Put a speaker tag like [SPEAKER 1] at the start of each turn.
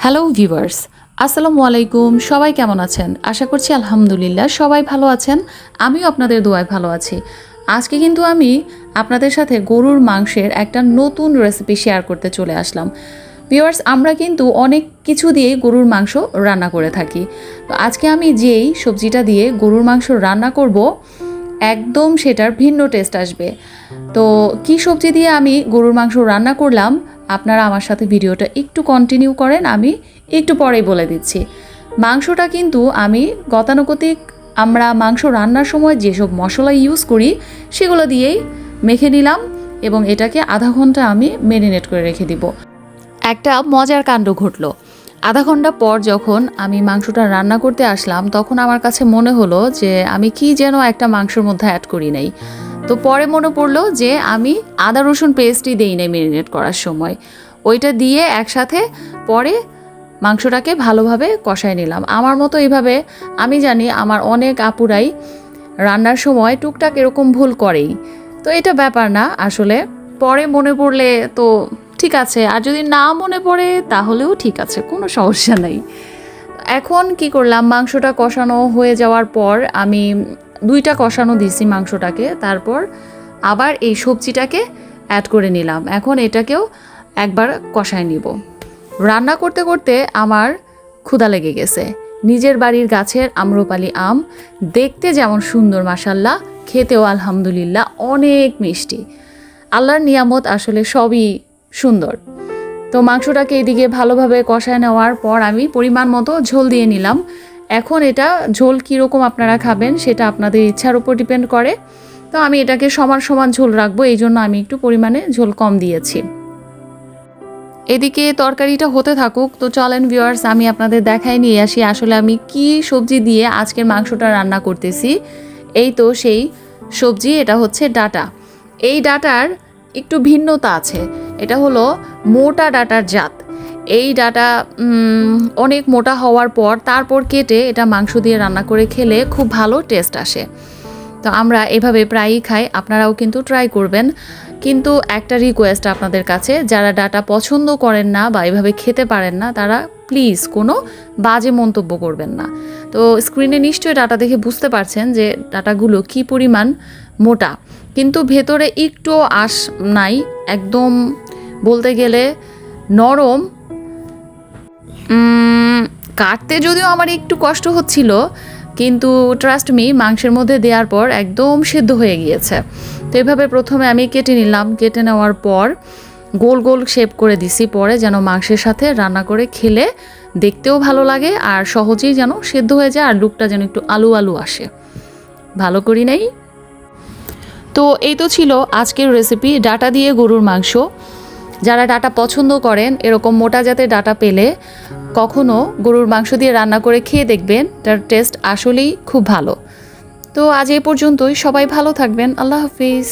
[SPEAKER 1] Hello viewers, আসসালামু আলাইকুম। সবাই কেমন আছেন? আশা করছি আলহামদুলিল্লাহ সবাই ভালো আছেন। আমিও আপনাদের দোয়ায় ভালো আছি। আজকে কিন্তু আমি আপনাদের সাথে গরুর মাংসের একটা নতুন রেসিপি শেয়ার করতে চলে আসলাম। ভিউয়ার্স, আমরা কিন্তু অনেক কিছু দিয়ে গরুর মাংস রান্না করে থাকি। তো আজকে আমি যেই সবজিটা দিয়ে গরুর মাংস রান্না করব, একদম সেটার ভিন্ন টেস্ট আসবে। তো কী সবজি দিয়ে আমি গরুর মাংস রান্না করলাম, আপনারা আমার সাথে ভিডিওটা একটু কন্টিনিউ করেন, আমি একটু পরেই বলে দিচ্ছি। মাংসটা কিন্তু আমি গতানুগতিক আমরা মাংস রান্নার সময় যেসব মশলা ইউজ করি সেগুলো দিয়েই মেখে নিলাম এবং এটাকে আধা ঘন্টা আমি ম্যারিনেট করে রেখে দিব। একটা মজার কাণ্ড ঘটলো। আধা ঘন্টা পর যখন আমি মাংসটা রান্না করতে আসলাম, তখন আমার কাছে মনে হলো যে আমি কি যেন একটা মাংসের মধ্যে অ্যাড করি নাই। তো পরে মনে পড়লো যে আমি আদা রসুন পেস্টই দেই নাই ম্যারিনেট করার সময়, ওইটা দিয়ে একসাথে পরে মাংসটাকে ভালোভাবে কষায় নিলাম। আমার মতো এইভাবে আমি জানি আমার অনেক আপুরাই রান্নার সময় টুকটাক এরকম ভুল করেই। তো এটা ব্যাপার না, আসলে পরে মনে পড়লে তো ঠিক আছে, আর যদি না মনে পড়ে তাহলেও ঠিক আছে, কোনো সমস্যা নেই। এখন কি করলাম, মাংসটা কষানো হয়ে যাওয়ার পর আমি 2টা কষানো দিছি মাংসটাকে, তারপর আবার এই সবজিটাকে অ্যাড করে নিলাম। এখন এটাকেও একবার কষায় নিব। রান্না করতে করতে আমার ক্ষুধা লেগে গেছে। নিজের বাড়ির গাছের আম্রপালি আম দেখতে যেমন সুন্দর, মাশাল্লাহ, খেতেও আলহামদুলিল্লাহ অনেক মিষ্টি। আল্লাহর নিয়ামত, আসলে সবই সুন্দর। তো মাংসটাকে এদিকে ভালোভাবে কষায় নেওয়ার পর আমি পরিমাণ মতো ঝোল দিয়ে নিলাম। এখন এটা ঝোল কীরকম আপনারা খাবেন সেটা আপনাদের ইচ্ছার উপর ডিপেন্ড করে। তো আমি এটাকে সমান সমান ঝোল রাখবো, এই জন্য আমি একটু পরিমাণে ঝোল কম দিয়েছি। এদিকে তরকারিটা হতে থাকুক। তো চলেন ভিউয়ার্স, আমি আপনাদের দেখাই নিয়ে আসি আসলে আমি কি সবজি দিয়ে আজকের মাংসটা রান্না করতেছি। এই তো সেই সবজি, এটা হচ্ছে ডাঁটা। এই ডাঁটার একটু ভিন্নতা আছে, এটা হলো মোটা ডাঁটার জাত। এই ডাঁটা অনেক মোটা হওয়ার পর তারপর কেটে এটা মাংস দিয়ে রান্না করে খেলে খুব ভালো টেস্ট আসে। তো আমরা এভাবে প্রায়ই খাই, আপনারাও কিন্তু ট্রাই করবেন। কিন্তু একটা রিকোয়েস্ট আপনাদের কাছে, যারা ডাঁটা পছন্দ করেন না বা এভাবে খেতে পারেন না, তারা প্লিজ কোনো বাজে মন্তব্য করবেন না। তো স্ক্রিনে নিশ্চয়ই ডাঁটা দেখে বুঝতে পারছেন যে ডাঁটাগুলো কি পরিমাণ মোটা, কিন্তু ভেতরে একটু আঁশ নাই, একদম বলতে গেলে নরম। কাটতে যদিও আমার একটু কষ্ট হচ্ছিল, কিন্তু ট্রাস্ট মি, মাংসের মধ্যে দেওয়ার পর একদম সেদ্ধ হয়ে গিয়েছে। তো এভাবে প্রথমে আমি কেটে নিলাম, কেটে নেওয়ার পর গোল গোল শেপ করে দিছি, পরে যেন মাংসের সাথে রান্না করে খেলে দেখতেও ভালো লাগে আর সহজেই যেন সেদ্ধ হয়ে যায় আর লুকটা যেন একটু আলু আলু আসে। ভালো করি নাই। তো এই তো ছিল আজকের রেসিপি, ডাঁটা দিয়ে গরুর মাংস। যারা ডাঁটা পছন্দ করেন, এরকম মোটা জাতের ডাঁটা পেলে কখনো গরুর মাংস দিয়ে রান্না করে খেয়ে দেখবেন, তার টেস্ট আসলেই খুব ভালো। তো আজ এই পর্যন্তই, সবাই ভালো থাকবেন। আল্লাহ হাফিজ।